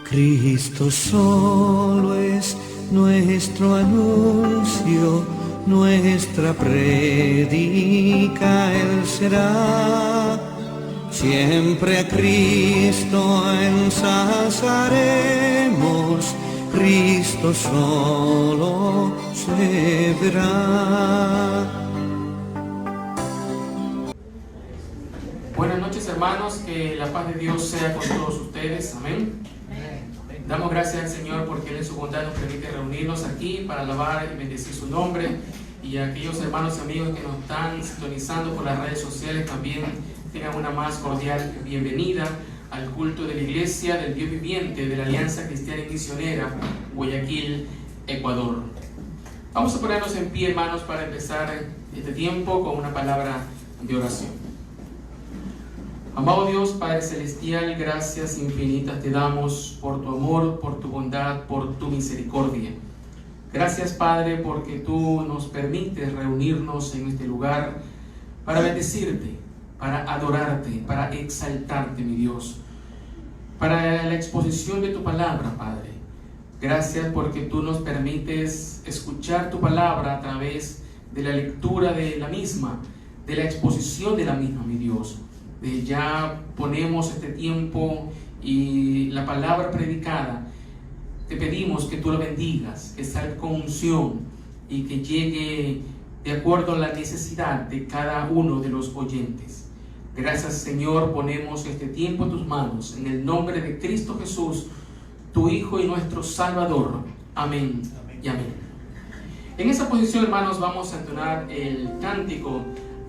Cristo solo es nuestro anuncio, nuestra prédica Él será. Siempre a Cristo ensalzaremos, Cristo solo se verá. Buenas noches, hermanos, que la paz de Dios sea con todos ustedes, amén. Damos gracias al Señor porque Él en su bondad nos permite reunirnos aquí para alabar y bendecir su nombre, y a aquellos hermanos y amigos que nos están sintonizando por las redes sociales también tengan una más cordial bienvenida al culto de la Iglesia del Dios Viviente de la Alianza Cristiana y Misionera, Guayaquil, Ecuador. Vamos a ponernos en pie, hermanos, para empezar este tiempo con una palabra de oración. Amado Dios, Padre Celestial, gracias infinitas te damos por tu amor, por tu bondad, por tu misericordia. Gracias, Padre, porque tú nos permites reunirnos en este lugar para bendecirte, para adorarte, para exaltarte, mi Dios, para la exposición de tu palabra, Padre. Gracias porque tú nos permites escuchar tu palabra a través de la lectura de la misma, de la exposición de la misma, mi Dios. Ya ponemos este tiempo y la palabra predicada, te pedimos que tú la bendigas, que salga con unción y que llegue de acuerdo a la necesidad de cada uno de los oyentes. Gracias, Señor, ponemos este tiempo en tus manos, en el nombre de Cristo Jesús, tu Hijo y nuestro Salvador. Amén y amén. En esa posición, hermanos, vamos a entonar el cántico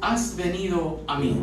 Has venido a mí.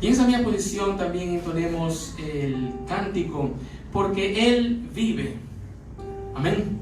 Y en esa misma posición también entonemos el cántico, porque Él vive. Amén.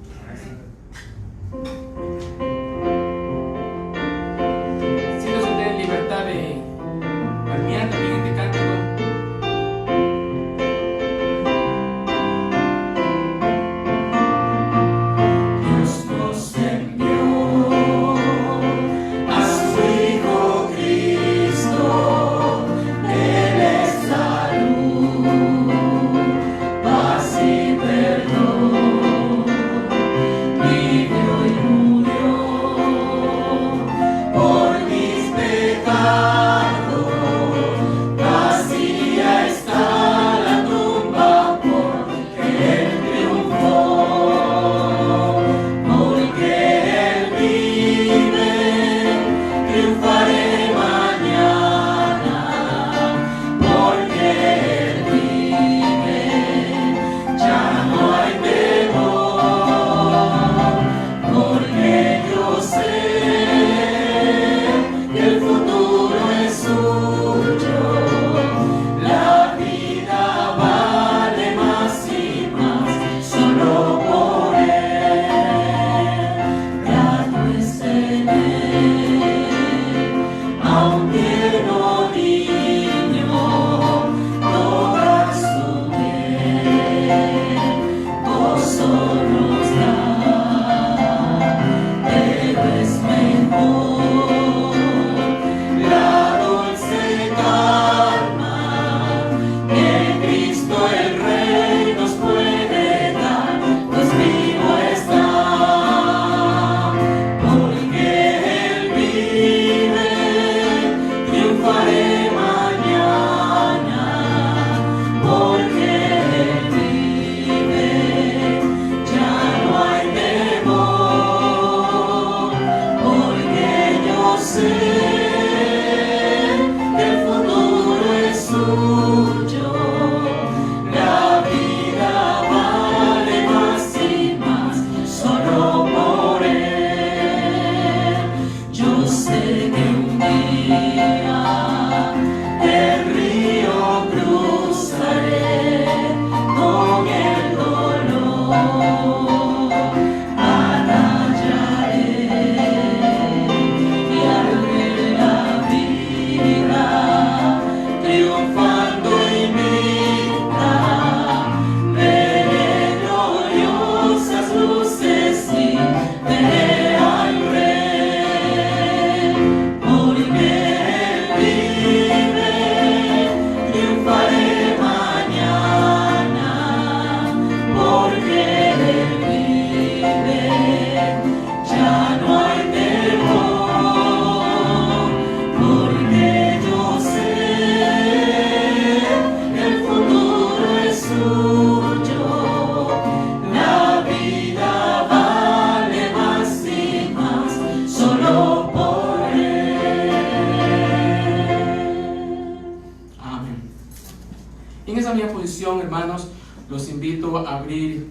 hermanos, los invito a abrir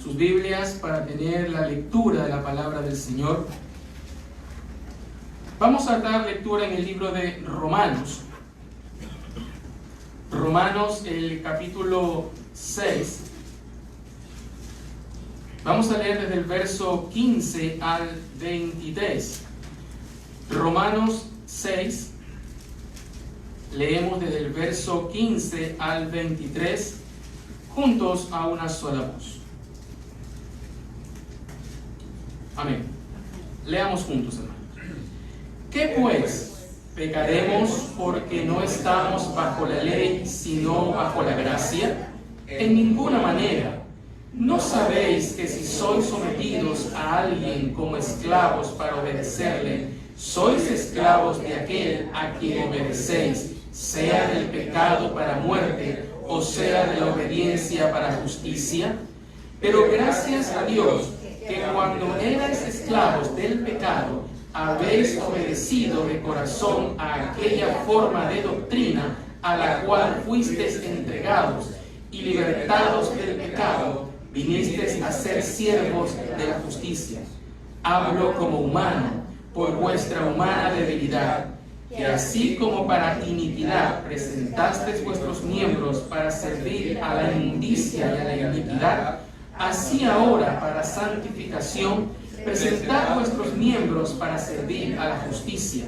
sus Biblias para tener la lectura de la palabra del Señor. Vamos a dar lectura en el libro de Romanos. Romanos, el capítulo 6. Vamos a leer desde el verso 15 al 23. Romanos 6. Leemos desde el verso 15 al 23, juntos a una sola voz. Amén. Leamos juntos, hermanos. ¿Qué pues? ¿Pecaremos porque no estamos bajo la ley, sino bajo la gracia? En ninguna manera. ¿No sabéis que si sois sometidos a alguien como esclavos para obedecerle, sois esclavos de aquel a quien obedecéis, sea del pecado para muerte, o sea de la obediencia para justicia? Pero gracias a Dios, que cuando erais esclavos del pecado, habéis obedecido de corazón a aquella forma de doctrina a la cual fuisteis entregados, y libertados del pecado, vinisteis a ser siervos de la justicia. Hablo como humano, por vuestra humana debilidad, que así como para iniquidad presentasteis vuestros miembros para servir a la inmundicia y a la iniquidad, así ahora para santificación presentad vuestros miembros para servir a la justicia.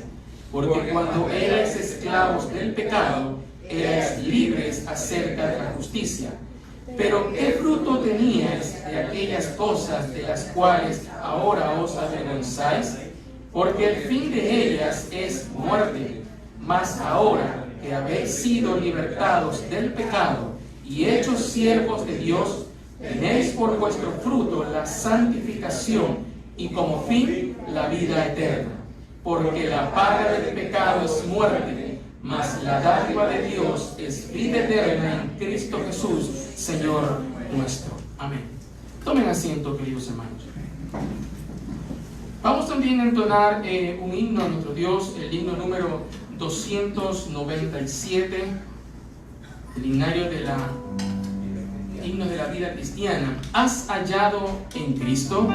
Porque cuando erais esclavos del pecado, erais libres acerca de la justicia. Pero ¿qué fruto teníais de aquellas cosas de las cuales ahora os avergonzáis? Porque el fin de ellas es muerte. Mas ahora que habéis sido libertados del pecado y hechos siervos de Dios, tenéis por vuestro fruto la santificación y como fin la vida eterna. Porque la paga del pecado es muerte, mas la dádiva de Dios es vida eterna en Cristo Jesús, Señor nuestro. Amén. Tomen asiento, queridos hermanos. Vamos también a entonar un himno a nuestro Dios, el himno número 297, el himnario de himno de la vida cristiana. ¿Has hallado en Cristo?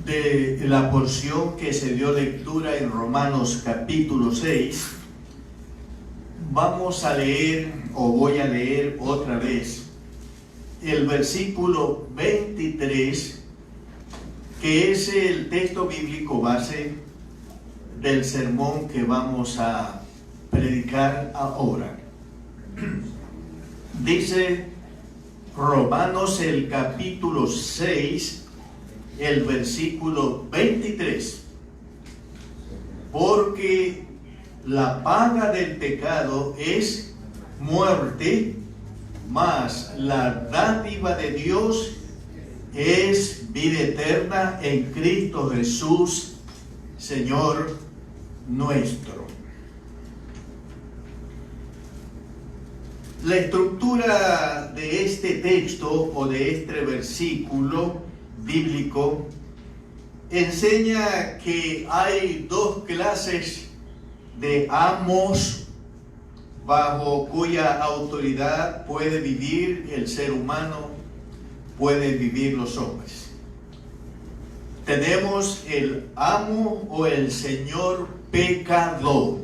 de la porción que se dio lectura en Romanos capítulo 6, vamos a leer, o voy a leer otra vez, el versículo 23, que es el texto bíblico base del sermón que vamos a predicar ahora. Dice Romanos el capítulo 6, el versículo 23, porque la paga del pecado es muerte, mas la dádiva de Dios es vida eterna en Cristo Jesús, Señor nuestro. La estructura de este texto o de este versículo bíblico enseña que hay dos clases de amos bajo cuya autoridad puede vivir el ser humano, pueden vivir los hombres. Tenemos el amo o el señor pecador,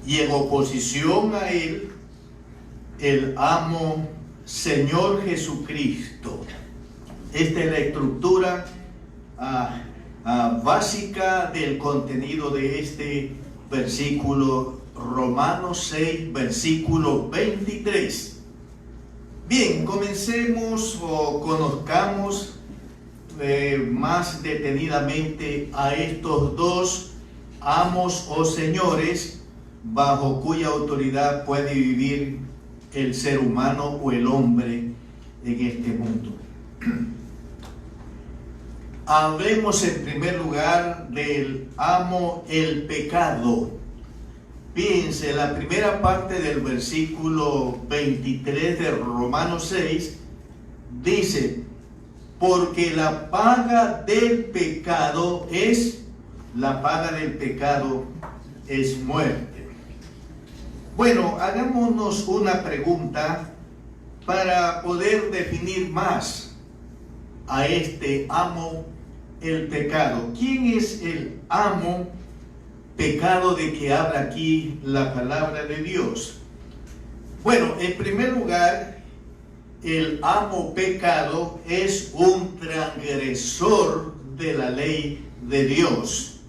y en oposición a él, el amo Señor Jesucristo. Esta es la estructura básica del contenido de este versículo, Romanos 6, versículo 23. Bien, comencemos o conozcamos más detenidamente a estos dos amos o señores bajo cuya autoridad puede vivir el ser humano o el hombre en este mundo. Hablemos en primer lugar del amo el pecado. Fíjense, la primera parte del versículo 23 de Romanos 6 dice: porque la paga del pecado es muerte. Bueno, hagámonos una pregunta para poder definir más a este amo el pecado. ¿Quién es el amo pecado de que habla aquí la palabra de Dios? Bueno, en primer lugar, el amo pecado es un transgresor de la ley de Dios.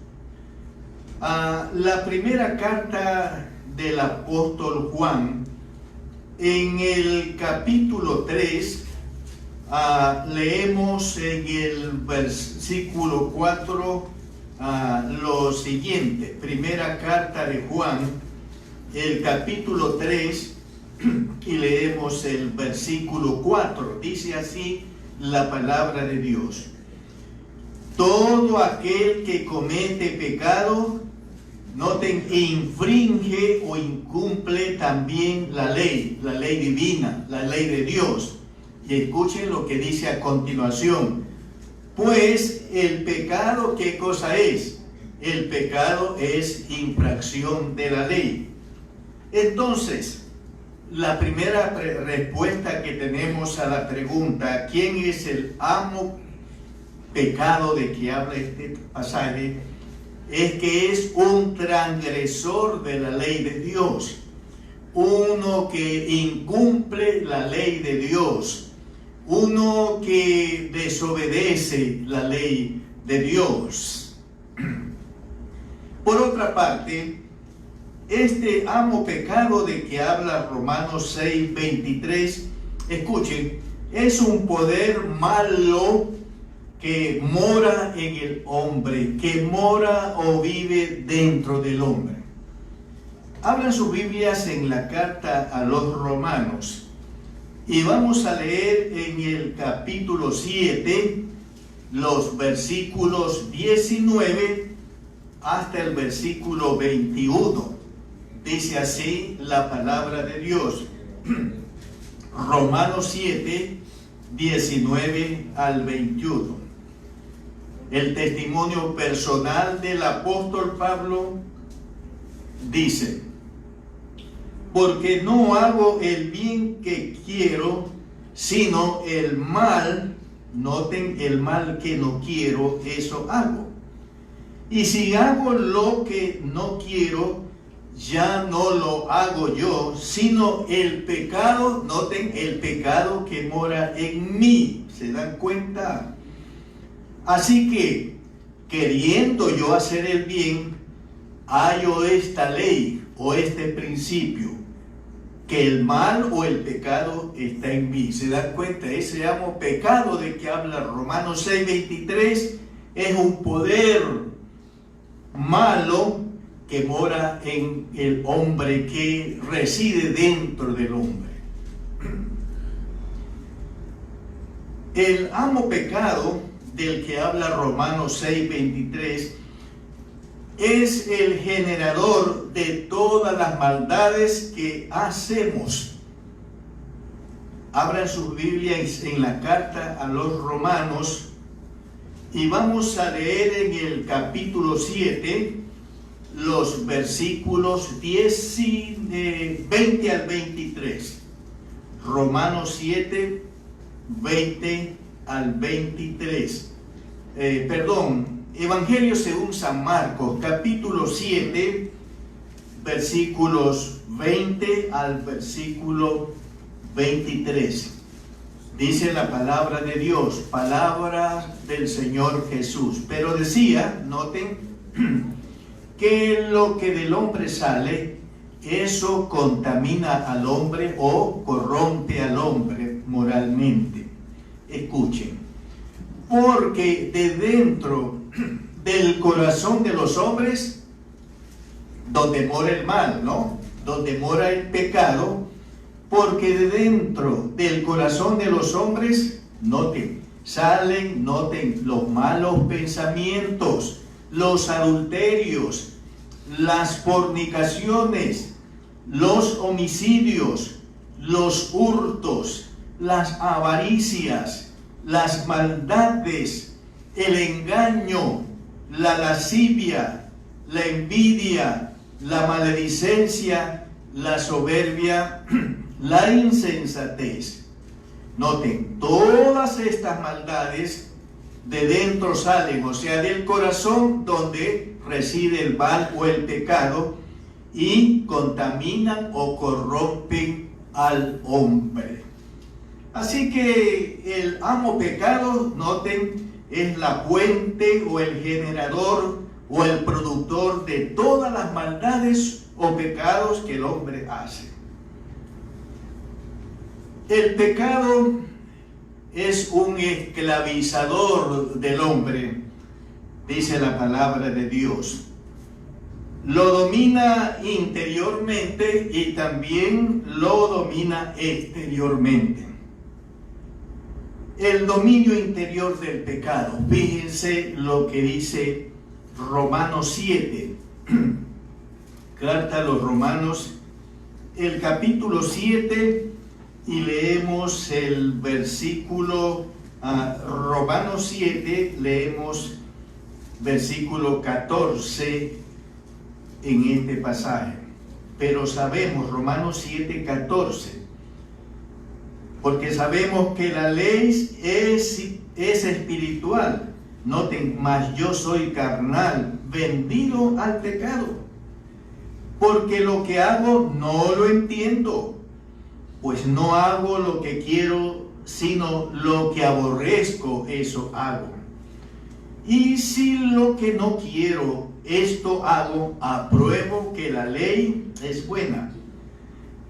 La primera carta del apóstol Juan, en el capítulo 3, leemos en el versículo 4 lo siguiente. Primera carta de Juan, el capítulo 3, y leemos el versículo 4. Dice así la palabra de Dios: todo aquel que comete pecado, noten, infringe o incumple también la ley divina, la ley de Dios. Y escuchen lo que dice a continuación: pues el pecado, ¿qué cosa es? El pecado es infracción de la ley. Entonces, la primera respuesta que tenemos a la pregunta, ¿quién es el amo pecado de que habla este pasaje? Es que es un transgresor de la ley de Dios, uno que incumple la ley de Dios, uno que desobedece la ley de Dios. Por otra parte, este amo pecado de que habla Romanos 6, 23, escuchen, es un poder malo que mora en el hombre, que mora o vive dentro del hombre. Abran sus Biblias en la carta a los Romanos y vamos a leer en el capítulo 7 los versículos 19 hasta el versículo 21. Dice así la palabra de Dios. Romanos 7, 19 al 21. El testimonio personal del apóstol Pablo dice: porque no hago el bien que quiero, sino el mal Noten el mal que no quiero, eso hago. Y si hago lo que no quiero, ya no lo hago yo, sino el pecado, noten el pecado que mora en mí. ¿Se dan cuenta? Así que, queriendo yo hacer el bien, hallo esta ley o este principio, que el mal o el pecado está en mí. ¿Se dan cuenta? Ese pecado de que habla Romanos 6:23 es un poder malo que mora en el hombre, que reside dentro del hombre. El amo pecado del que habla Romanos 6:23 es el generador de todas las maldades que hacemos. Abran sus Biblias en la carta a los Romanos y vamos a leer en el capítulo 7 los versículos 20 al 23. Romanos 7, 20 al 23. Evangelio según San Marcos, capítulo 7, versículos 20 al versículo 23. Dice la palabra de Dios, palabra del Señor Jesús. Pero decía, noten, que lo que del hombre sale, eso contamina al hombre o corrompe al hombre moralmente. Escuchen, porque de dentro del corazón de los hombres, donde mora el mal, ¿no? Donde mora el pecado, porque de dentro del corazón de los hombres, noten los malos pensamientos, los adulterios, las fornicaciones, los homicidios, los hurtos, las avaricias, las maldades, el engaño, la lascivia, la envidia, la maledicencia, la soberbia, la insensatez. Noten, todas estas maldades de dentro salen, o sea, del corazón donde reside el mal o el pecado, y contaminan o corrompen al hombre. Así que el amo pecado, noten, es la fuente o el generador o el productor de todas las maldades o pecados que el hombre hace. El pecado es un esclavizador del hombre, dice la palabra de Dios. Lo domina interiormente y también lo domina exteriormente. El dominio interior del pecado. Fíjense lo que dice Romanos 7. Carta a los Romanos, el capítulo 7, y leemos el versículo, Romanos 7, leemos versículo 14 en este pasaje. Pero sabemos, Romanos 7, 14, porque sabemos que la ley es espiritual. Noten, mas yo soy carnal, vendido al pecado, porque lo que hago no lo entiendo, pues no hago lo que quiero, sino lo que aborrezco, eso hago. Y si lo que no quiero, esto hago, apruebo que la ley es buena.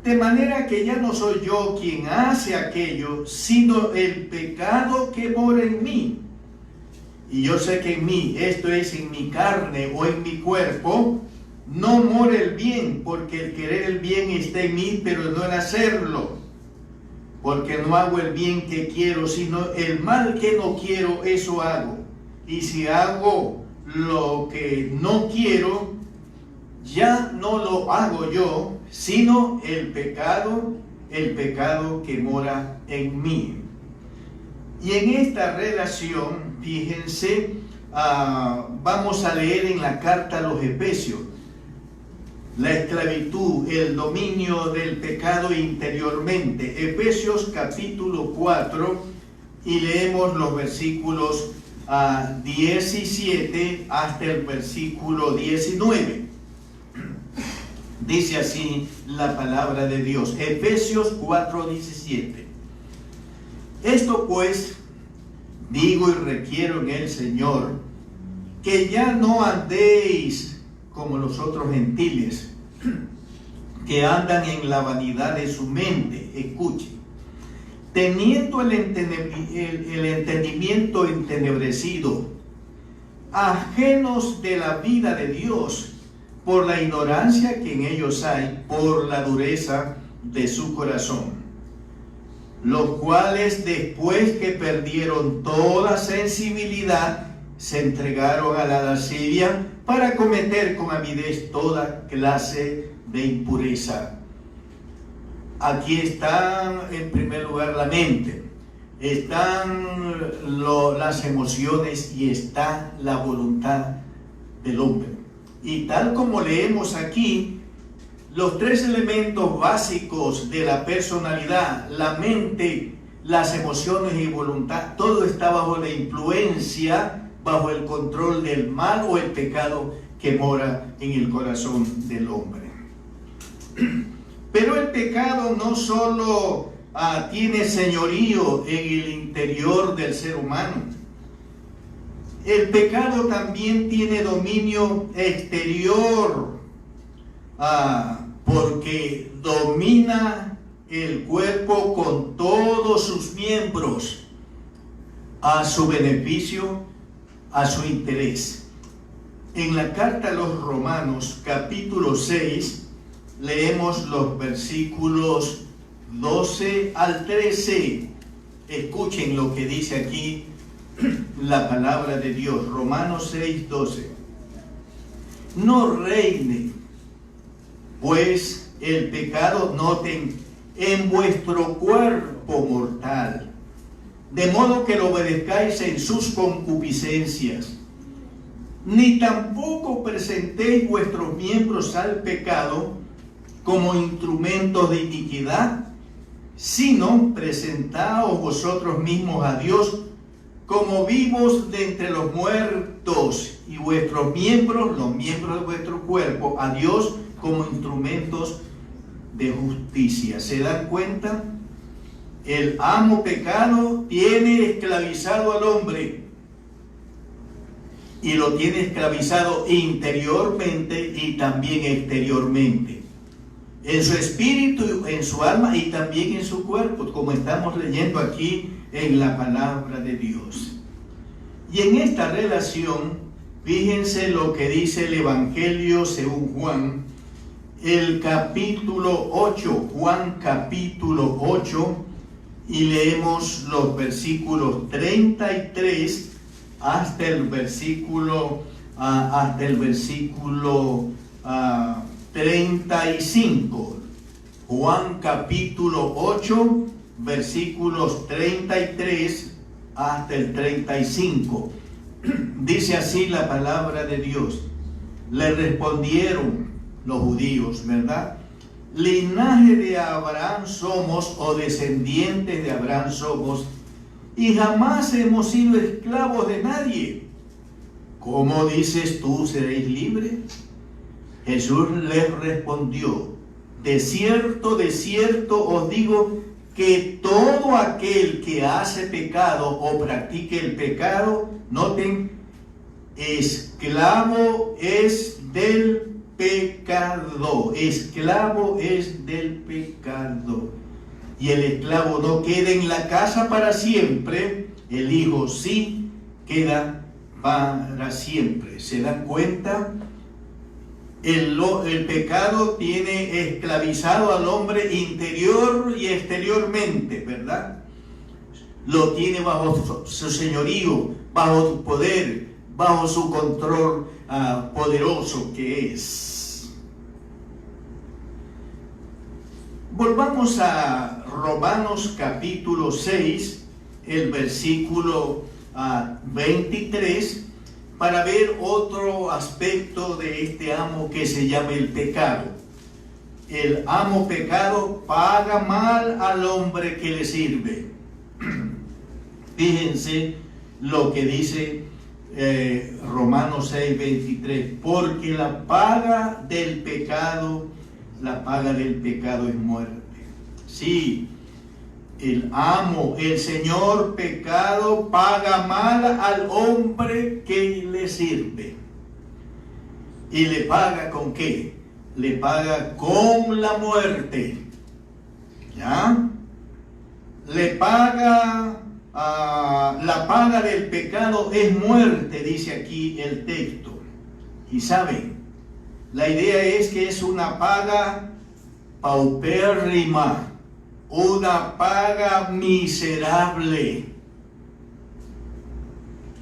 De manera que ya no soy yo quien hace aquello, sino el pecado que mora en mí. Y yo sé que en mí, esto es en mi carne o en mi cuerpo, no mora el bien, porque el querer el bien está en mí, pero no el hacerlo. Porque no hago el bien que quiero, sino el mal que no quiero, eso hago. Y si hago lo que no quiero, ya no lo hago yo, sino el pecado que mora en mí. Y en esta relación, fíjense, vamos a leer en la carta a los Efesios, la esclavitud, el dominio del pecado interiormente. Efesios capítulo 4, y leemos los versículos 17 hasta el versículo 19. Dice así la palabra de Dios, Efesios 4:17. Esto pues digo y requiero en el Señor, que ya no andéis como los otros gentiles, que andan en la vanidad de su mente. Escuchen, teniendo el entendimiento entenebrecido, ajenos de la vida de Dios, por la ignorancia que en ellos hay, por la dureza de su corazón, los cuales después que perdieron toda sensibilidad, se entregaron a la lascivia para cometer con avidez toda clase de impureza. Aquí están en primer lugar la mente, están las emociones y está la voluntad del hombre. Y tal como leemos aquí, los tres elementos básicos de la personalidad, la mente, las emociones y voluntad, todo está bajo la influencia, bajo el control del mal o el pecado que mora en el corazón del hombre. Pero el pecado no solo tiene señorío en el interior del ser humano. El pecado también tiene dominio exterior, porque domina el cuerpo con todos sus miembros a su beneficio, a su interés. En la carta a los Romanos, capítulo 6, leemos los versículos 12 al 13. Escuchen lo que dice aquí la palabra de Dios. Romanos 6, 12. No reine pues el pecado, noten, en vuestro cuerpo mortal, de modo que lo obedezcáis en sus concupiscencias, ni tampoco presentéis vuestros miembros al pecado como instrumentos de iniquidad, sino presentaos vosotros mismos a Dios como vivos de entre los muertos, y vuestros miembros, los miembros de vuestro cuerpo, a Dios como instrumentos de justicia. ¿Se dan cuenta? El amo pecado tiene esclavizado al hombre, y lo tiene esclavizado interiormente y también exteriormente, en su espíritu, en su alma y también en su cuerpo, como estamos leyendo aquí en la palabra de Dios. Y en esta relación, fíjense lo que dice el Evangelio según Juan, el capítulo 8, Juan capítulo 8, y leemos los versículos 33 hasta el versículo 35. Juan capítulo 8, versículos 33 hasta el 35. Dice así la palabra de Dios. Le respondieron los judíos, ¿verdad? Linaje de Abraham somos, o descendientes de Abraham somos, y jamás hemos sido esclavos de nadie. ¿Cómo dices tú seréis libres? Jesús les respondió: de cierto os digo que todo aquel que hace pecado o practique el pecado, noten, esclavo es del pecado. Esclavo es del pecado. Y el esclavo no queda en la casa para siempre, el hijo sí queda para siempre. ¿Se dan cuenta? El pecado tiene esclavizado al hombre interior y exteriormente, ¿verdad? Lo tiene bajo su señorío, bajo su poder, bajo su control poderoso que es. Volvamos a Romanos capítulo 6, el versículo 23, para ver otro aspecto de este amo que se llama el pecado. El amo pecado paga mal al hombre que le sirve. Fíjense lo que dice Romanos 6:23, porque la paga del pecado es muerte. Sí, el amo, el Señor pecado paga mal al hombre que le sirve. ¿Y le paga con qué? Le paga con la muerte. ¿Ya? Le paga, la paga del pecado es muerte, dice aquí el texto. Y saben, la idea es que es una paga paupérrima, una paga miserable,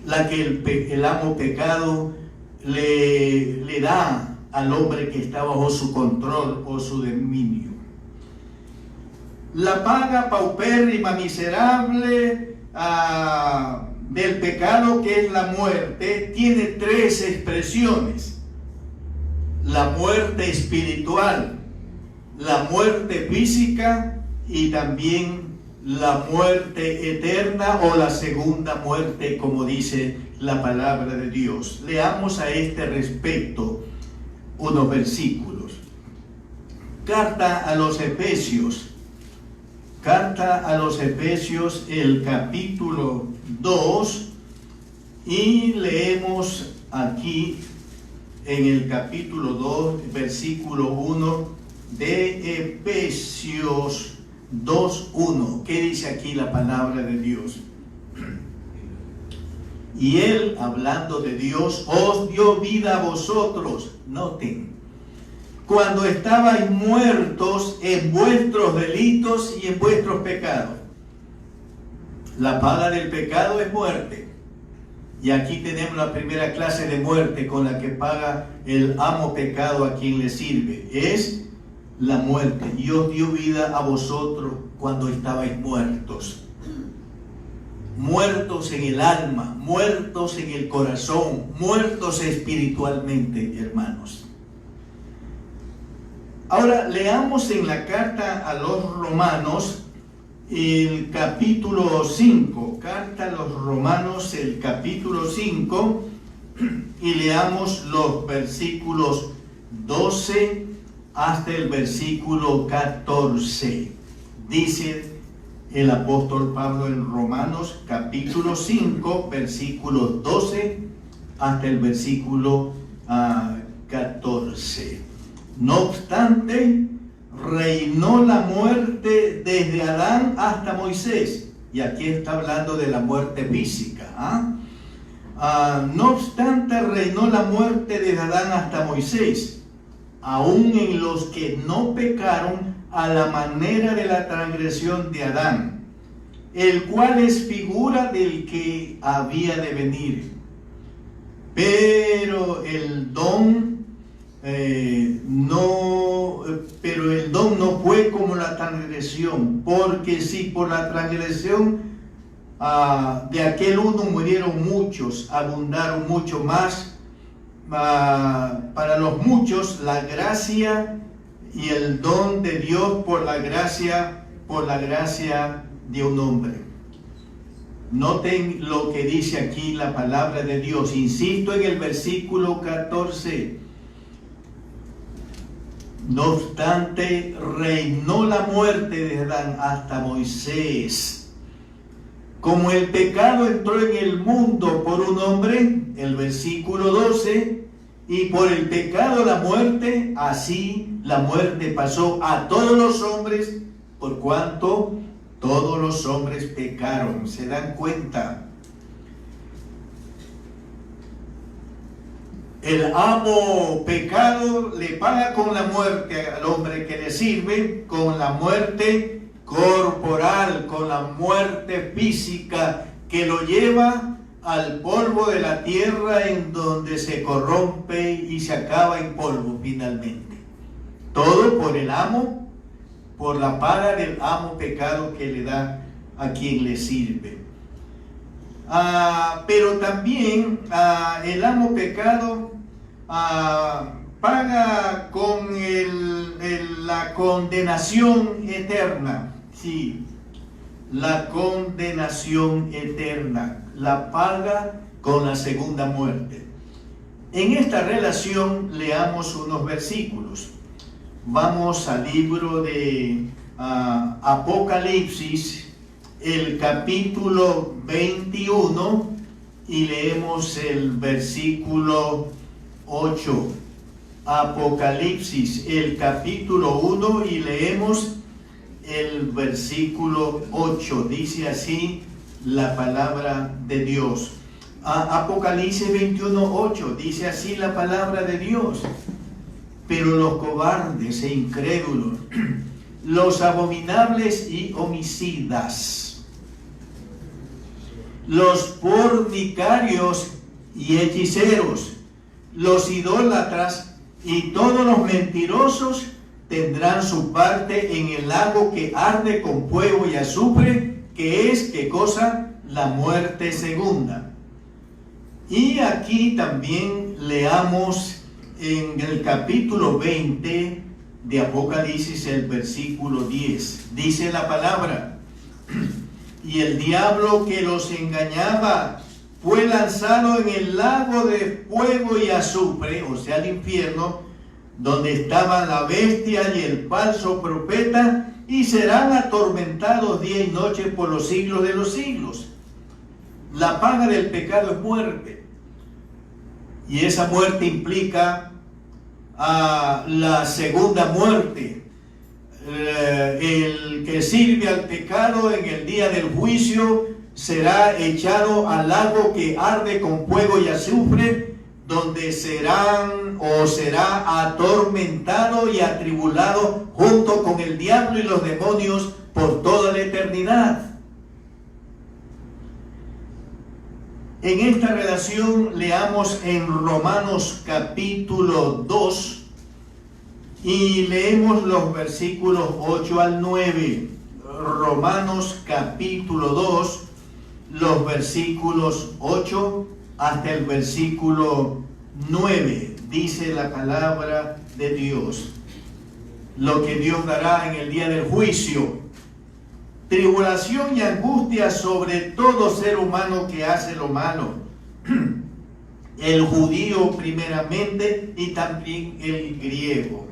la que el amo pecado le da al hombre que está bajo su control o su dominio. La paga paupérrima, miserable del pecado, que es la muerte, tiene tres expresiones: la muerte espiritual, la muerte física y también la muerte eterna o la segunda muerte, como dice la palabra de Dios. Leamos a este respecto unos versículos. Carta a los Efesios, el capítulo 2, y leemos aquí en el capítulo 2, versículo 1 de Efesios 2:1. ¿Qué dice aquí la palabra de Dios? Y Él, hablando de Dios, os dio vida a vosotros. Noten, cuando estabais muertos en vuestros delitos y en vuestros pecados. La paga del pecado es muerte. Y aquí tenemos la primera clase de muerte con la que paga el amo pecado a quien le sirve. Es la muerte. Y os dio vida a vosotros cuando estabais muertos. Muertos en el alma, muertos en el corazón, muertos espiritualmente, hermanos. Ahora leamos en la carta a los Romanos el capítulo 5, carta a los Romanos, el capítulo 5, y leamos los versículos 12 hasta el versículo 14. Dice el apóstol Pablo en Romanos capítulo 5, versículos 12 hasta el versículo 14. No obstante, reinó la muerte desde Adán hasta Moisés. Y aquí está hablando de la muerte física. No obstante, reinó la muerte desde Adán hasta Moisés, aún en los que no pecaron a la manera de la transgresión de Adán, el cual es figura del que había de venir. Pero el don no fue como la transgresión, porque si por la transgresión de aquel uno murieron muchos, abundaron mucho más para los muchos la gracia y el don de Dios por la gracia de un hombre. Noten lo que dice aquí la palabra de Dios. Insisto en el versículo 14. No obstante, reinó la muerte de Adán hasta Moisés. Como el pecado entró en el mundo por un hombre, el versículo 12, y por el pecado la muerte, así la muerte pasó a todos los hombres, por cuanto todos los hombres pecaron. ¿Se dan cuenta? El amo pecado le paga con la muerte al hombre que le sirve, con la muerte corporal, con la muerte física que lo lleva al polvo de la tierra, en donde se corrompe y se acaba en polvo finalmente. Todo por el amo, por la paga del amo pecado que le da a quien le sirve. Pero también el amo pecado paga con la condenación eterna. Sí. la condenación eterna, la paga con la segunda muerte. En esta relación leamos unos versículos. Vamos al libro de Apocalipsis, el capítulo 21, y leemos el versículo 8. Apocalipsis, el capítulo 1, y leemos el versículo 8. Dice así la palabra de Dios. Apocalipsis 21, 8. Dice así la palabra de Dios. Pero los cobardes e incrédulos, los abominables y homicidas, los fornicarios y hechiceros, los idólatras y todos los mentirosos tendrán su parte en el lago que arde con fuego y azufre, que es, ¿qué cosa? La muerte segunda. Y aquí también leamos en el capítulo 20 de Apocalipsis, el versículo 10. Dice la palabra: y el diablo que los engañaba fue lanzado en el lago de fuego y azufre, o sea, el infierno, donde estaban la bestia y el falso profeta, y serán atormentados día y noche por los siglos de los siglos. La paga del pecado es muerte, y esa muerte implica la segunda muerte. El que sirve al pecado en el día del juicio será echado al lago que arde con fuego y azufre, donde será atormentado y atribulado junto con el diablo y los demonios por toda la eternidad. En esta relación leamos en Romanos capítulo 2 y leemos los versículos 8 al 9. Romanos capítulo 2, los versículos 8 hasta el versículo 9. Dice la palabra de Dios: lo que Dios dará en el día del juicio, tribulación y angustia sobre todo ser humano que hace lo malo, el judío primeramente y también el griego.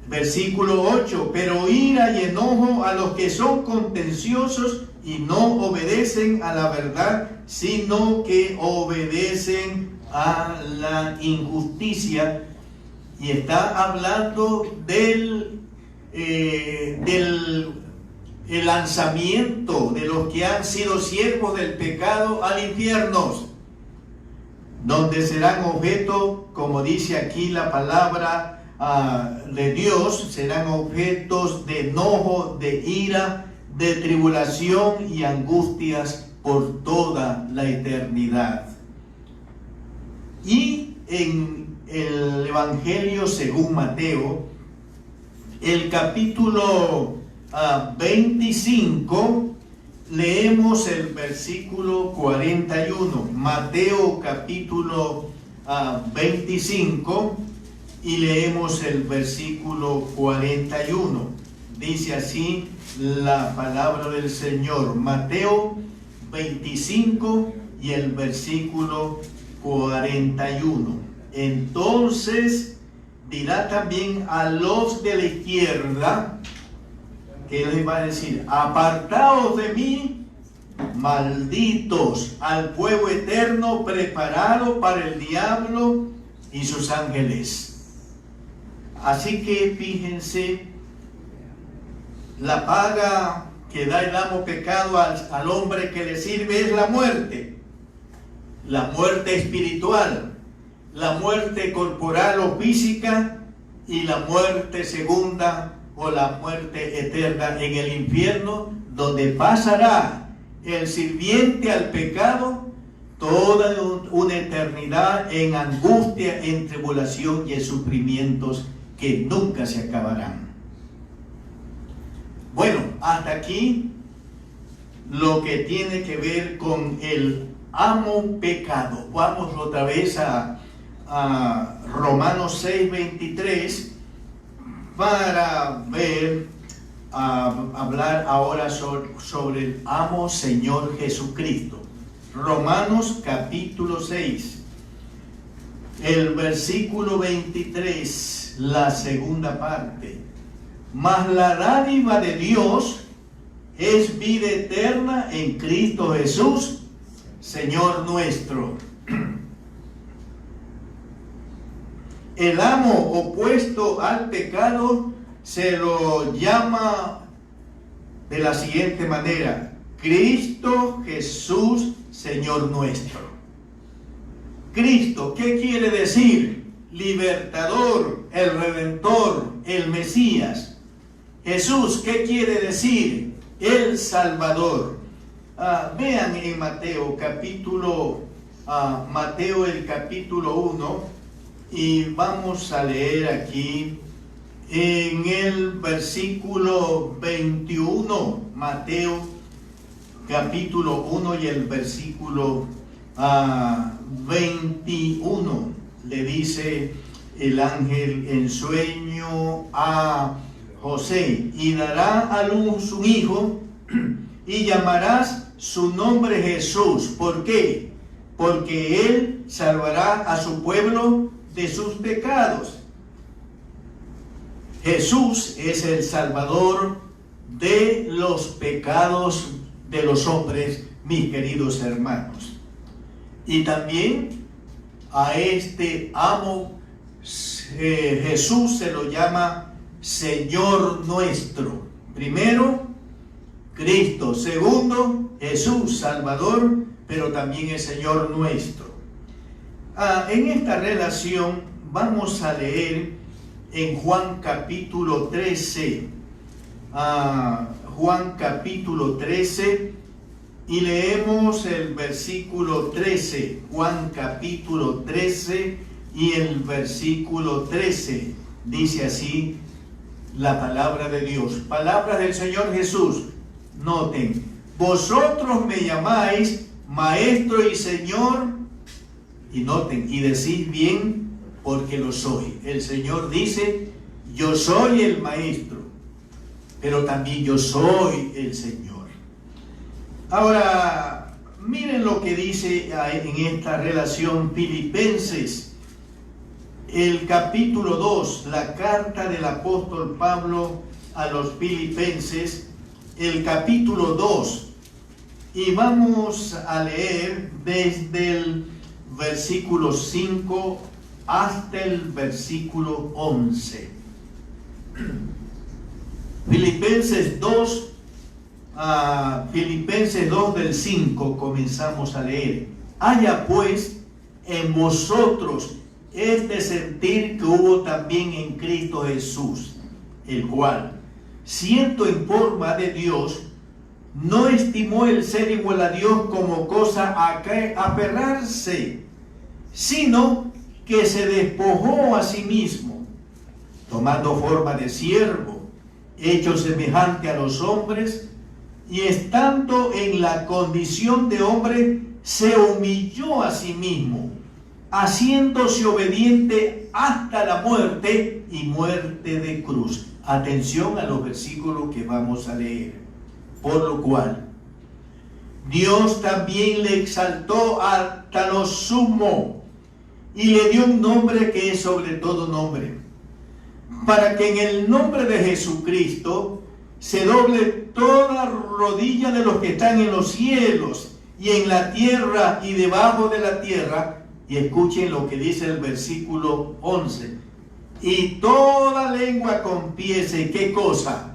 Versículo 8: pero ira y enojo a los que son contenciosos y no obedecen a la verdad, sino que obedecen a la injusticia. Y está hablando del lanzamiento de los que han sido siervos del pecado al infierno, donde serán objeto, como dice aquí la palabra de Dios, serán objetos de enojo, de ira, de tribulación y angustias por toda la eternidad. Y en el Evangelio según Mateo, el capítulo 25, leemos el versículo 41. Mateo capítulo 25 y leemos el versículo 41. Dice así la palabra del Señor. Mateo 25 y el versículo 41. Entonces dirá también a los de la izquierda, que les va a decir: apartaos de mí, malditos, al fuego eterno preparado para el diablo y sus ángeles. Así que fíjense, la paga que da el amo pecado al hombre que le sirve es la muerte espiritual, la muerte corporal o física, y la muerte segunda o la muerte eterna en el infierno, donde pasará el sirviente al pecado toda una eternidad en angustia, en tribulación y en sufrimientos que nunca se acabarán. Bueno, hasta aquí lo que tiene que ver con el amo pecado. Vamos otra vez a Romanos 6:23 para ver hablar ahora sobre el amo Señor Jesucristo. Romanos capítulo 6, el versículo 23, la segunda parte. Mas la dádiva de Dios es vida eterna en Cristo Jesús, Señor nuestro. El amo opuesto al pecado se lo llama de la siguiente manera: Cristo Jesús, Señor nuestro. Cristo, ¿qué quiere decir? Libertador, el Redentor, el Mesías. Jesús, ¿qué quiere decir? El Salvador. Vean en Mateo el capítulo 1, y vamos a leer aquí en el versículo 21, Mateo capítulo 1 y el versículo 21, le dice el ángel en sueño a José: y dará a luz un hijo, y llamarás su nombre Jesús. ¿Por qué? Porque él salvará a su pueblo de sus pecados. Jesús es el Salvador de los pecados de los hombres, mis queridos hermanos. Y también a este amo Jesús se lo llama Señor nuestro. Primero, Cristo. Segundo, Jesús, Salvador, pero también es Señor nuestro. En esta relación vamos a leer en Juan capítulo 13. Juan capítulo 13, y leemos el versículo 13. Juan capítulo 13 y el versículo 13. Dice así la palabra de Dios. Palabra del Señor Jesús. Noten: vosotros me llamáis Maestro y Señor. Y noten, y decid bien, porque lo soy. El Señor dice: yo soy el Maestro, pero también yo soy el Señor. Ahora, miren lo que dice en esta relación Filipenses, el capítulo 2, la carta del apóstol Pablo a los Filipenses, el capítulo 2, y vamos a leer desde el versículo 5 hasta el versículo 11. Filipenses 2, Filipenses 2 del 5 comenzamos a leer. Haya pues en vosotros este sentir que hubo también en Cristo Jesús, el cual, siendo en forma de Dios, no estimó el ser igual a Dios como cosa a que aferrarse, sino que se despojó a sí mismo, tomando forma de siervo, hecho semejante a los hombres, y estando en la condición de hombre, se humilló a sí mismo, haciéndose obediente hasta la muerte, y muerte de cruz. Atención a los versículos que vamos a leer. Por lo cual Dios también le exaltó hasta lo sumo, y le dio un nombre que es sobre todo nombre, para que en el nombre de Jesucristo se doble toda rodilla de los que están en los cielos y en la tierra y debajo de la tierra. Y escuchen lo que dice el versículo 11: y toda lengua confiese, ¿qué cosa?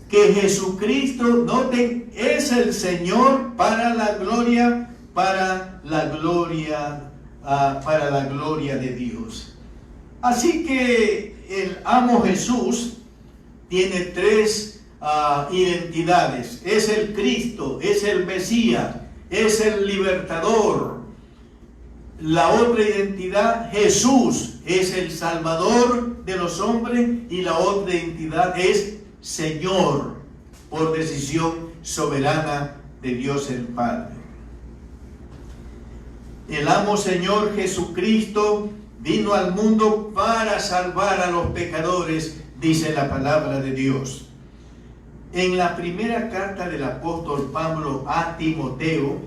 Que Jesucristo, noten, es el Señor, para la gloria de Dios. Así que el amo Jesús tiene tres identidades: es el Cristo, es el Mesías, es el libertador. La otra identidad, Jesús, es el Salvador de los hombres, y la otra identidad es Señor, por decisión soberana de Dios el Padre. El amo Señor Jesucristo vino al mundo para salvar a los pecadores, dice la palabra de Dios. en la primera carta del apóstol Pablo a Timoteo,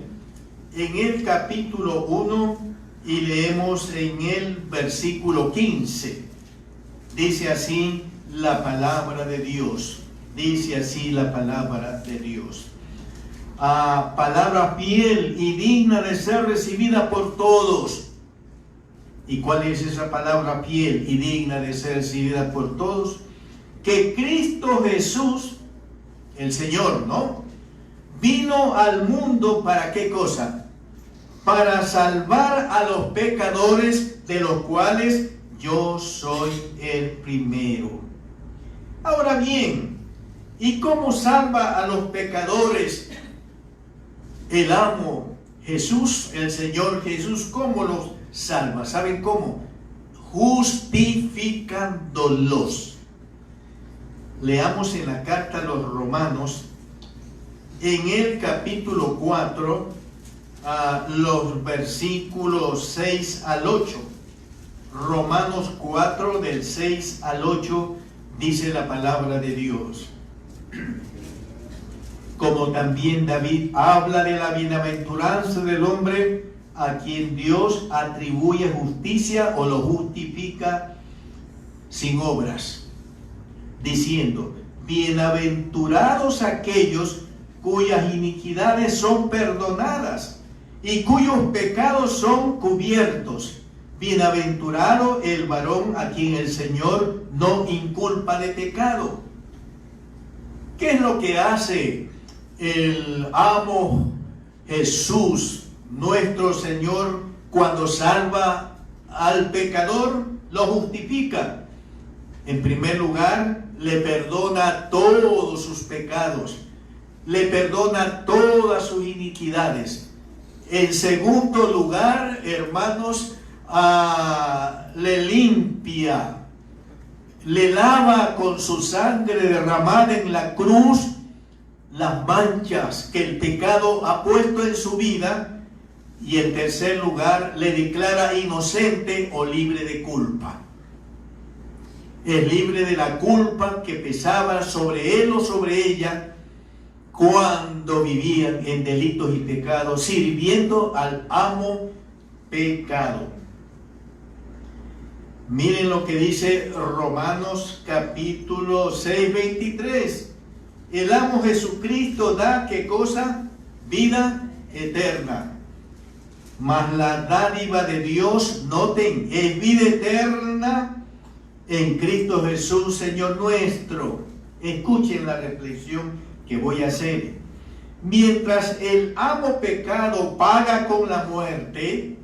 en el capítulo 1, y leemos en el versículo 15. Dice así la palabra de Dios. Dice así la palabra de Dios. Palabra fiel y digna de ser recibida por todos. ¿Y cuál es esa palabra fiel y digna de ser recibida por todos? Que Cristo Jesús, el Señor, ¿no?, vino al mundo ¿para qué cosa? Para salvar a los pecadores, de los cuales yo soy el primero. Ahora bien, ¿y cómo salva a los pecadores el amo Jesús, el Señor Jesús? ¿Cómo los salva? ¿Saben cómo? Justificándolos. Leamos en la carta a los Romanos, en el capítulo 4, los versículos 6 al 8. Romanos 4, del 6 al 8, dice la palabra de Dios. Como también David habla de la bienaventuranza del hombre a quien Dios atribuye justicia o lo justifica sin obras, diciendo: bienaventurados aquellos cuyas iniquidades son perdonadas y cuyos pecados son cubiertos. Bienaventurado el varón a quien el Señor no inculpa de pecado. ¿Qué es lo que hace el amo Jesús, nuestro Señor, cuando salva al pecador? Lo justifica. En primer lugar, le perdona todos sus pecados, le perdona todas sus iniquidades. En segundo lugar, hermanos, le limpia, le lava con su sangre derramada en la cruz las manchas que el pecado ha puesto en su vida. Y en tercer lugar, le declara inocente o libre de culpa. Es libre de la culpa que pesaba sobre él o sobre ella cuando vivían en delitos y pecados, sirviendo al amo pecado. Miren lo que dice Romanos capítulo 6, 23. El amo Jesucristo da, ¿qué cosa? Vida eterna. Mas la dádiva de Dios, noten, es vida eterna en Cristo Jesús, Señor nuestro. Escuchen la reflexión que voy a hacer. Mientras el amo pecado paga con la muerte,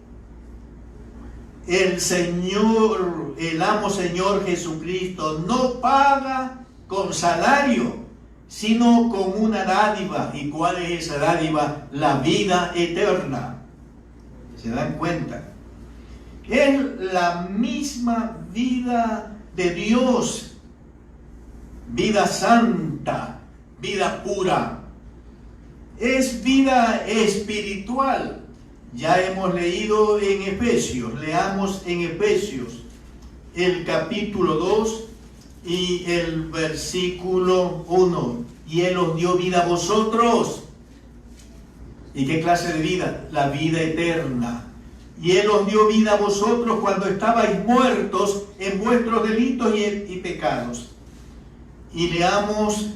el Señor, el amo Señor Jesucristo, no paga con salario, sino con una dádiva. ¿Y cuál es esa dádiva? La vida eterna. ¿Se dan cuenta? Es la misma vida de Dios, vida santa, vida pura. Es vida espiritual. Ya hemos leído en Efesios, leamos en Efesios el capítulo 2 y el versículo 1. Y Él os dio vida a vosotros. ¿Y qué clase de vida? La vida eterna. Y Él os dio vida a vosotros cuando estabais muertos en vuestros delitos y pecados. Y leamos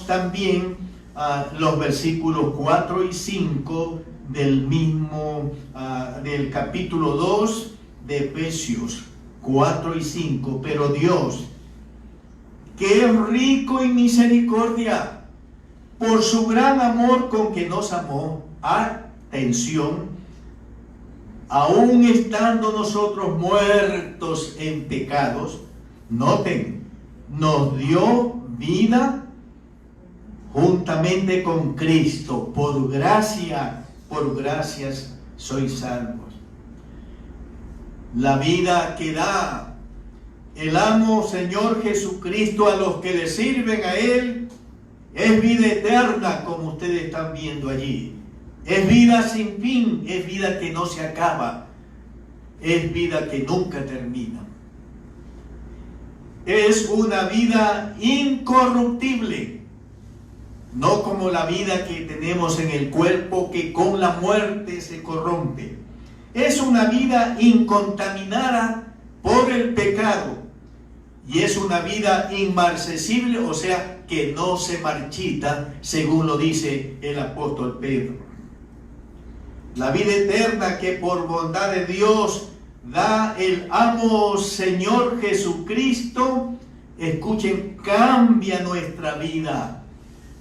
también los versículos 4 y 5 del mismo, del capítulo 2 de Efesios, 4 y 5. Pero Dios, que es rico en misericordia, por su gran amor con que nos amó, atención, aún estando nosotros muertos en pecados, noten, nos dio vida juntamente con Cristo. Por gracias sois salvos. La vida que da el amo Señor Jesucristo a los que le sirven a Él es vida eterna, como ustedes están viendo allí. Es vida sin fin, es vida que no se acaba, es vida que nunca termina. es una vida incorruptible, no como la vida que tenemos en el cuerpo, que con la muerte se corrompe. Es una vida incontaminada por el pecado, y es una vida inmarcesible, o sea, que no se marchita, según lo dice el apóstol Pedro. La vida eterna que por bondad de Dios da el amo Señor Jesucristo, escuchen, cambia nuestra vida,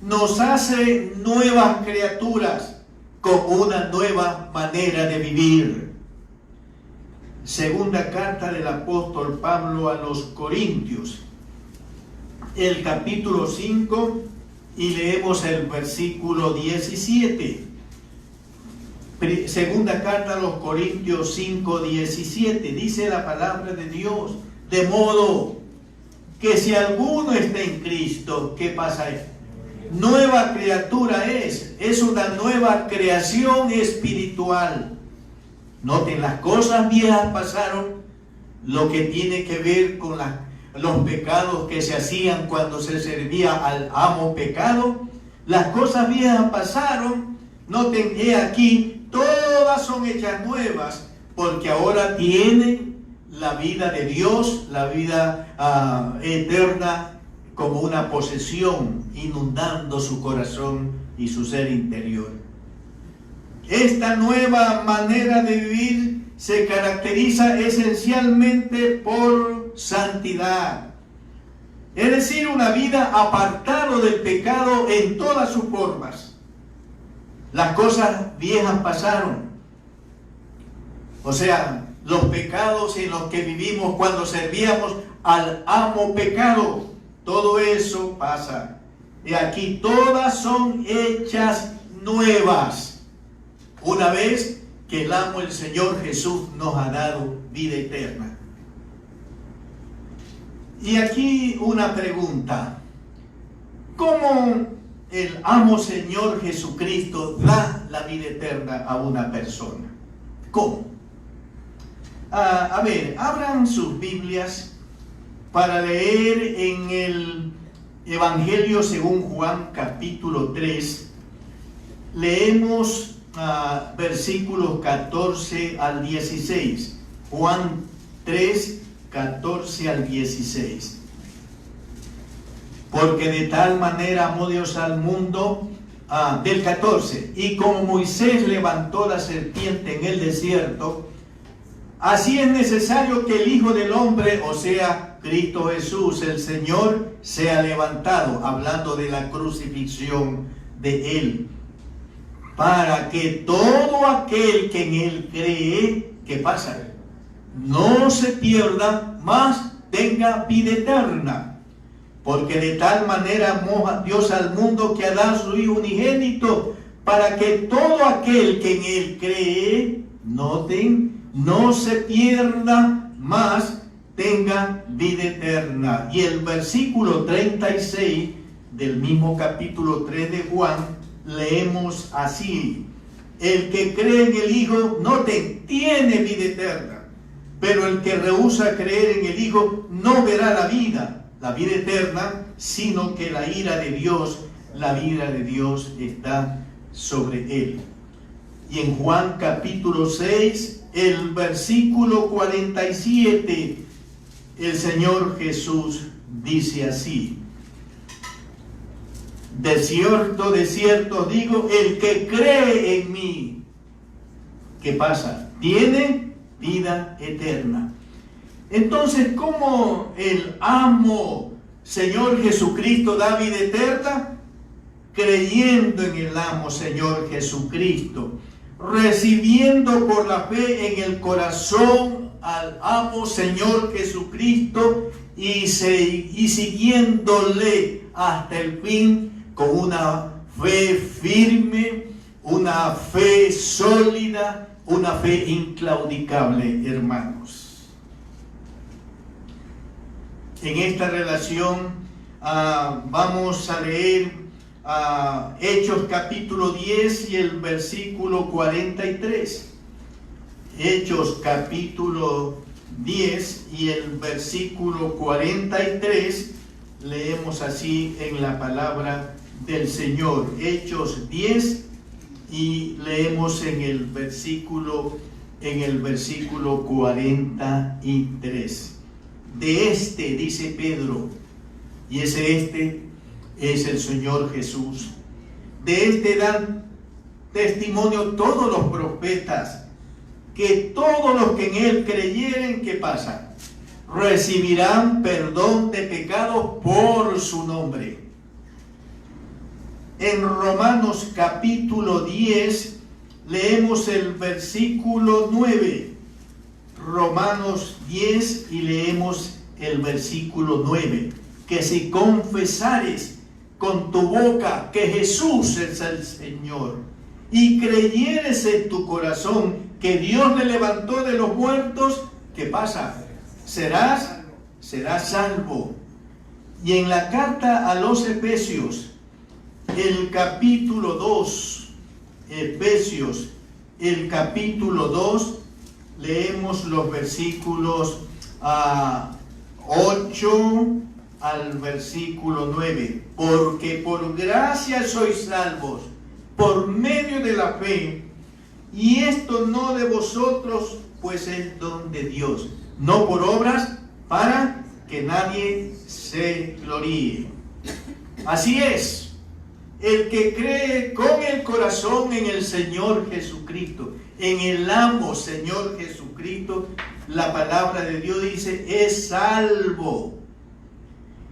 nos hace nuevas criaturas con una nueva manera de vivir. Segunda carta del apóstol Pablo a los Corintios, el capítulo 5, y leemos el versículo 17. Segunda carta a los Corintios 5:17, dice la palabra de Dios: de modo que si alguno está en Cristo, ¿qué pasa ahí? Nueva criatura es una nueva creación espiritual. Noten, las cosas viejas pasaron, lo que tiene que ver con los pecados que se hacían cuando se servía al amo pecado. Las cosas viejas pasaron, noten, he aquí, todas son hechas nuevas, porque ahora tienen la vida de Dios, la vida eterna, como una posesión, inundando su corazón y su ser interior. Esta nueva manera de vivir se caracteriza esencialmente por santidad, es decir, una vida apartado del pecado en todas sus formas. Las cosas viejas pasaron, o sea, los pecados en los que vivimos cuando servíamos al amo pecado, todo eso pasa. Y aquí todas son hechas nuevas, una vez que el amo, el Señor Jesús, nos ha dado vida eterna. Y aquí una pregunta: ¿cómo el amo Señor Jesucristo da la vida eterna a una persona? ¿Cómo? A ver, abran sus Biblias para leer en el Evangelio según Juan capítulo 3. Leemos versículos 14 al 16. Juan 3, 14 al 16. Porque de tal manera amó Dios al mundo, del 14, y como Moisés levantó la serpiente en el desierto, así es necesario que el Hijo del Hombre, o sea, Cristo Jesús, el Señor, sea levantado, hablando de la crucifixión de Él, para que todo aquel que en Él cree, ¿qué pasa? No se pierda, mas tenga vida eterna. Porque de tal manera amó a Dios al mundo que ha dado a su Hijo unigénito, para que todo aquel que en Él cree, noten, no se pierda, mas tenga vida eterna. Y el versículo 36 del mismo capítulo 3 de Juan, leemos así: el que cree en el Hijo, noten, tiene vida eterna, pero el que rehúsa creer en el Hijo no verá la vida eterna, sino que la ira de Dios está sobre él. Y en Juan capítulo 6, el versículo 47, el Señor Jesús dice así: de cierto os digo, el que cree en mí, ¿qué pasa? Tiene vida eterna. Entonces, ¿cómo el amo Señor Jesucristo da vida eterna? Creyendo en el amo Señor Jesucristo, recibiendo por la fe en el corazón al amo Señor Jesucristo y siguiéndole hasta el fin con una fe firme, una fe sólida, una fe inclaudicable, hermanos. En esta relación vamos a leer Hechos capítulo 10 y el versículo 43. Hechos capítulo 10 y el versículo 43, leemos así en la palabra del Señor. Hechos 10 y leemos en el versículo 43. De este, dice Pedro, y este es el Señor Jesús. De este dan testimonio todos los profetas, que todos los que en él creyeren, ¿qué pasa? Recibirán perdón de pecados por su nombre. En Romanos capítulo 10 leemos el versículo 9. Romanos 10 y leemos el versículo 9. Que si confesares con tu boca que Jesús es el Señor y creyeres en tu corazón que Dios le levantó de los muertos, ¿qué pasa? Serás salvo. Y en la carta a los Efesios, el capítulo 2, Efesios, el capítulo 2, leemos los versículos 8 al versículo 9. Porque por gracia sois salvos, por medio de la fe, y esto no de vosotros, pues es don de Dios, no por obras, para que nadie se gloríe. Así es, el que cree con el corazón en el Señor Jesucristo, en el amo Señor Jesucristo, la palabra de Dios dice, es salvo.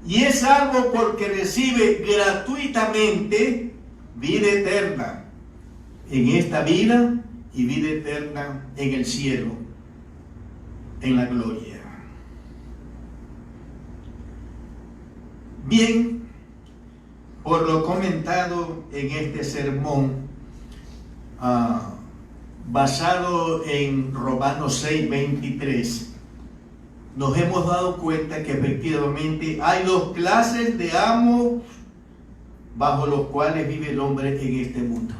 Y es salvo porque recibe gratuitamente vida eterna en esta vida y vida eterna en el cielo, en la gloria. Bien, por lo comentado en este sermón, basado en Romanos 6:23, nos hemos dado cuenta que efectivamente hay dos clases de amos bajo los cuales vive el hombre en este mundo.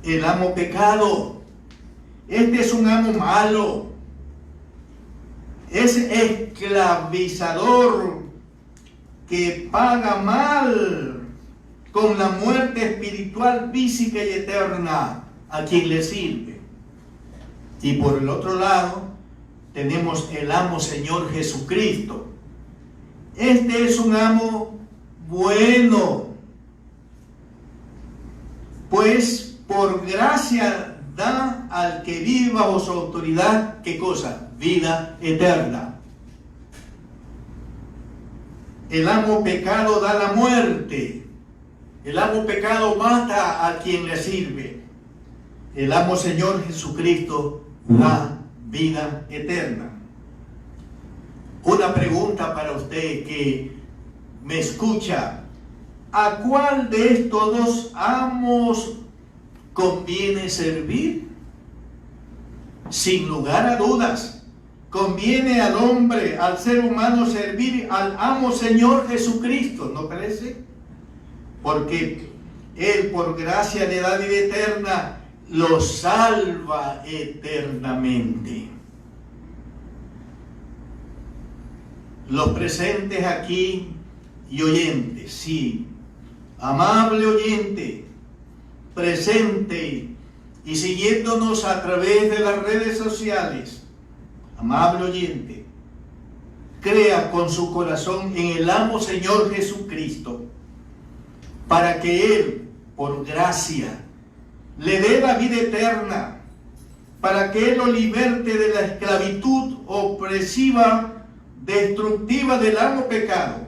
El amo pecado. Este es un amo malo. Es esclavizador que paga mal con la muerte espiritual, física y eterna a quien le sirve. Y por el otro lado tenemos el amo Señor Jesucristo. Este es un amo bueno, pues por gracia da al que vive bajo su autoridad, ¿qué cosa? Vida eterna. El amo pecado da la muerte. El amo pecado mata a quien le sirve. El amo Señor Jesucristo da vida eterna. Una pregunta para usted que me escucha. ¿A cuál de estos dos amos conviene servir? Sin lugar a dudas, conviene al hombre, al ser humano, servir al amo Señor Jesucristo, ¿no parece? Porque Él por gracia le da vida eterna, lo salva eternamente. Los presentes aquí y oyentes, sí, amable oyente, presente y siguiéndonos a través de las redes sociales, amable oyente, crea con su corazón en el amo Señor Jesucristo, para que Él, por gracia, le dé la vida eterna, para que Él lo liberte de la esclavitud opresiva, destructiva del amo pecado,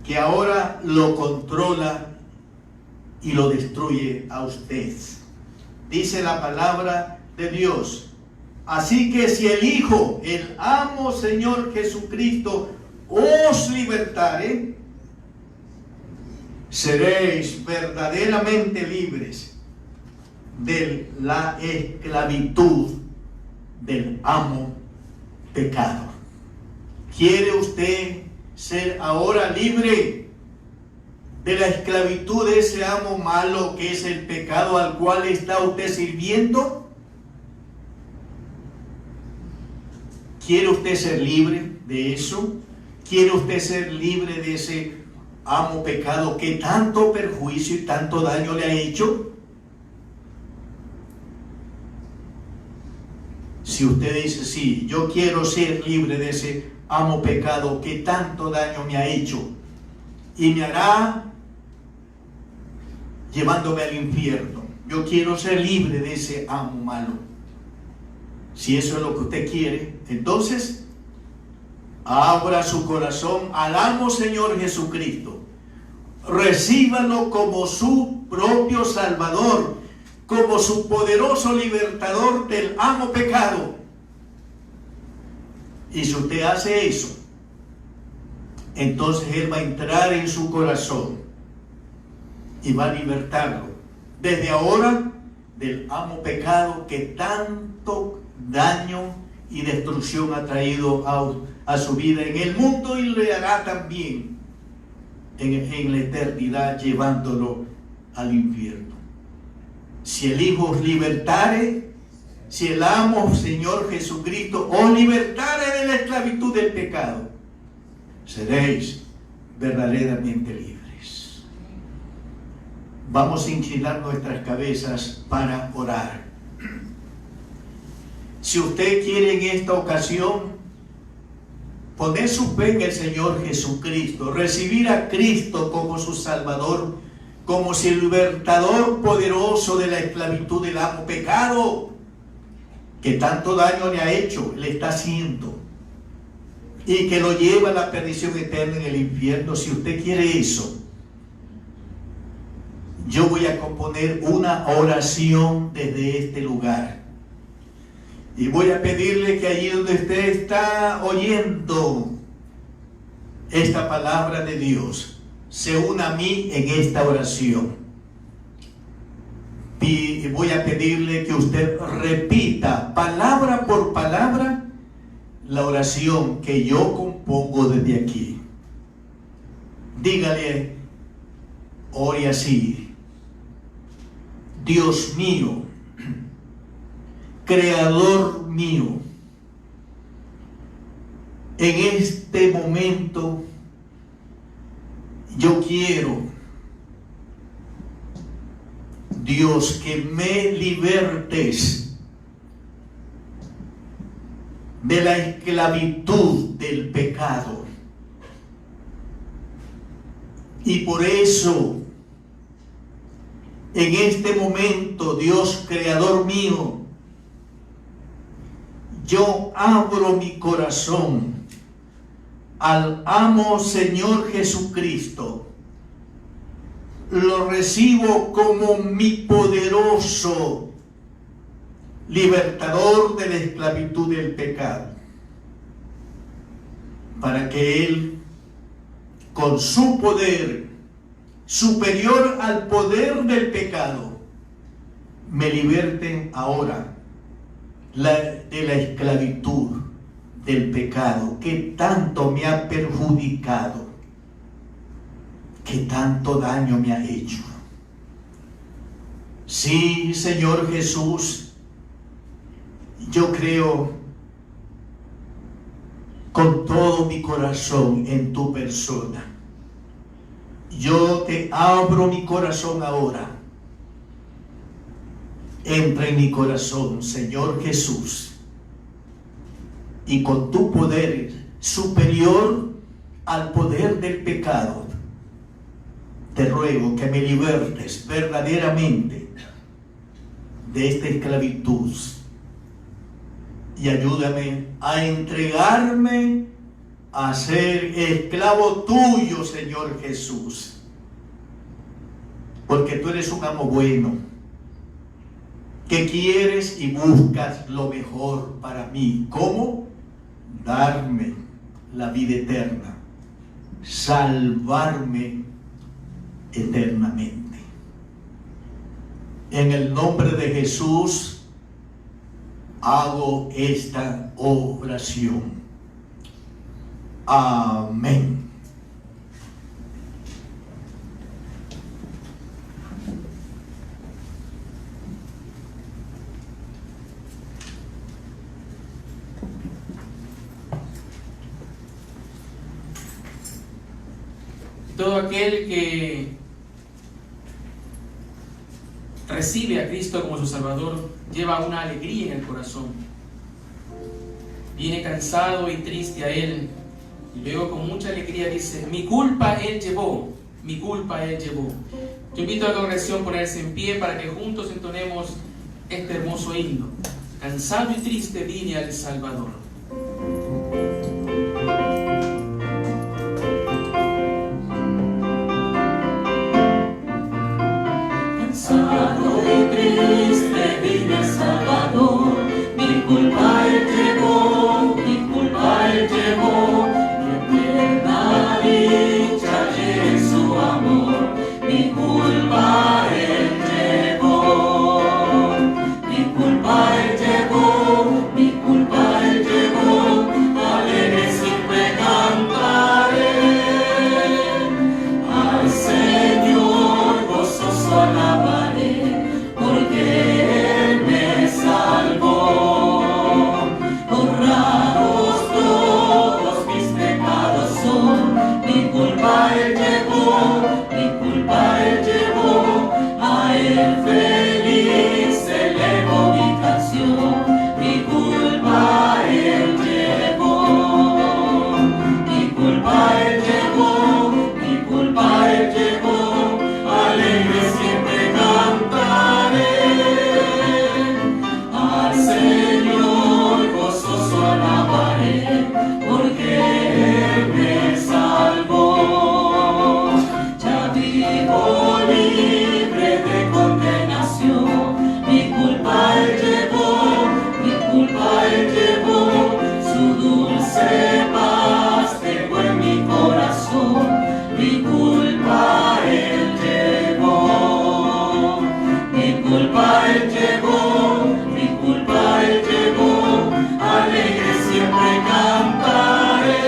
que ahora lo controla y lo destruye a usted. Dice la palabra de Dios. Así que si el Hijo, el amo Señor Jesucristo, os libertare, seréis verdaderamente libres de la esclavitud del amo pecado. ¿Quiere usted ser ahora libre de la esclavitud de ese amo malo que es el pecado al cual está usted sirviendo? ¿Quiere usted ser libre de eso? ¿Quiere usted ser libre de ese amo pecado que tanto perjuicio y tanto daño le ha hecho? Si usted dice, sí, yo quiero ser libre de ese amo pecado que tanto daño me ha hecho y me hará llevándome al infierno. Yo quiero ser libre de ese amo malo. Si eso es lo que usted quiere, entonces abra su corazón al amo Señor Jesucristo. Recíbalo como su propio Salvador, como su poderoso libertador del amo pecado. Y si usted hace eso, entonces Él va a entrar en su corazón y va a libertarlo desde ahora del amo pecado que tanto daño y destrucción ha traído a su vida en el mundo, y le hará también en la eternidad, llevándolo al infierno. Si el Hijo os libertare, si el amo Señor Jesucristo os libertare de la esclavitud del pecado, seréis verdaderamente libres. Vamos a inclinar nuestras cabezas para orar. Si usted quiere en esta ocasión poner su fe en el Señor Jesucristo, recibir a Cristo como su Salvador, como su libertador poderoso de la esclavitud del amo pecado, que tanto daño le ha hecho, le está haciendo, y que lo lleva a la perdición eterna en el infierno. Si usted quiere eso, yo voy a componer una oración desde este lugar. Y voy a pedirle que allí donde usted está oyendo esta palabra de Dios, se una a mí en esta oración. Y voy a pedirle que usted repita palabra por palabra la oración que yo compongo desde aquí. Dígale, ore así: Dios mío, Creador mío, en este momento yo quiero, Dios, que me libertes de la esclavitud del pecado. Y por eso, en este momento, Dios, Creador mío, yo abro mi corazón al amo Señor Jesucristo. Lo recibo como mi poderoso libertador de la esclavitud del pecado, para que Él, con su poder superior al poder del pecado, me liberte ahora de la esclavitud del pecado que tanto me ha perjudicado, que tanto daño me ha hecho. Sí, Señor Jesús, yo creo con todo mi corazón en tu persona. Yo te abro mi corazón ahora. Entra en mi corazón, Señor Jesús, y con tu poder superior al poder del pecado, te ruego que me libertes verdaderamente de esta esclavitud y ayúdame a entregarme a ser esclavo tuyo, Señor Jesús, porque tú eres un amo bueno, que quieres y buscas lo mejor para mí. ¿Cómo? Darme la vida eterna, salvarme eternamente. En el nombre de Jesús hago esta oración. Amén. todo aquel que recibe a Cristo como su Salvador lleva una alegría en el corazón. Viene cansado y triste a Él y luego con mucha alegría dice: mi culpa Él llevó, mi culpa Él llevó. Yo invito a la congregación a ponerse en pie para que juntos entonemos este hermoso himno. Cansado y triste vine al Salvador. Cansado y triste vine al Salvador, mi culpa Él llevó, mi culpa Él llevó, mi eterna dicha hallé en su amor, mi culpa Él llevó, mi culpa Él llevó, mi culpa Él llevó, alegre siempre cantaré, al Señor gozoso alabaré, porque Él me salvó. Honrados todos mis pecados son, mi culpa Él llevó, mi culpa Él llevó, a Él feliz elevo mi canción, mi culpa Él llevó, mi culpa Él llevó, mi culpa Él llevó, alegre siempre cantaré, al Señor gozoso alabaré, porque Él me salvó. Ya vivo libre de condenación, mi culpa Él llevó, mi culpa Él llevó, su dulce paz dejó en mi corazón, mi culpa Él llevó, mi culpa Él llevó, mi culpa Él llevó, alegre siempre cantaré,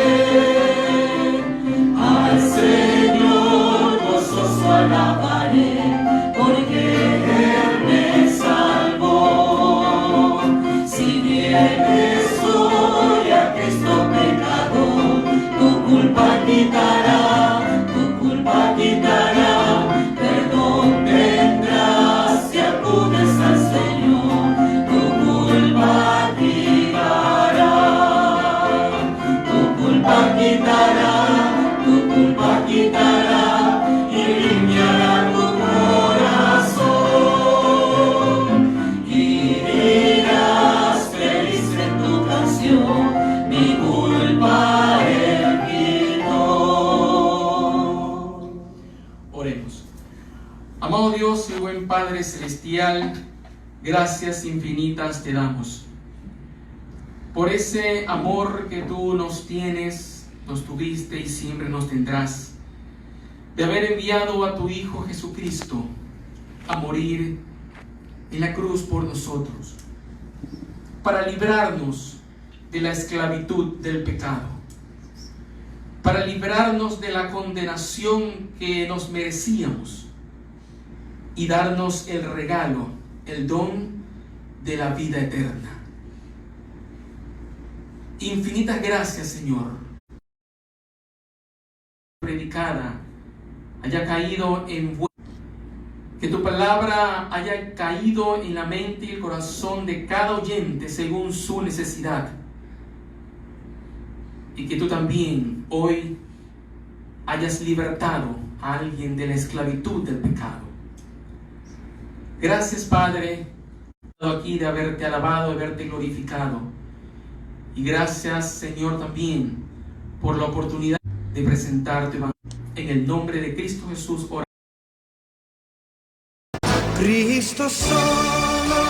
al Señor gozoso alabaré, porque Él me salvó. Si vienes hoy a Cristo pecador, tu culpa quitará, tu culpa quitará, perdón tendrás si acudes al Señor, tu culpa quitará, tu culpa quitará, tu culpa quitará, y limpiará tu corazón, y dirás feliz en tu canción, mi culpa Él quitó. Oremos. Amado Dios y buen Padre Celestial, gracias infinitas te damos por ese amor que tú nos tienes, nos tuviste y siempre nos tendrás, de haber enviado a tu Hijo Jesucristo a morir en la cruz por nosotros, para librarnos de la esclavitud del pecado, para librarnos de la condenación que nos merecíamos y darnos el regalo, el don de la vida eterna. Infinitas gracias, Señor. Predicada haya caído en que tu palabra haya caído en la mente y el corazón de cada oyente según su necesidad, y que tú también hoy hayas libertado a alguien de la esclavitud del pecado. Gracias, Padre, aquí de haberte alabado, de haberte glorificado, y gracias, Señor, también por la oportunidad de presentarte en el nombre de Cristo Jesús. Cristo solo,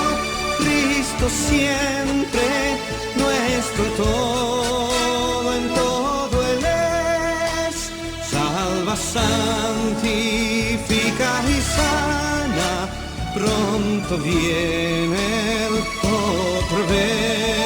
Cristo siempre, nuestro todo, en todo Él es. Salva, santifica y sana, pronto viene Él otra vez.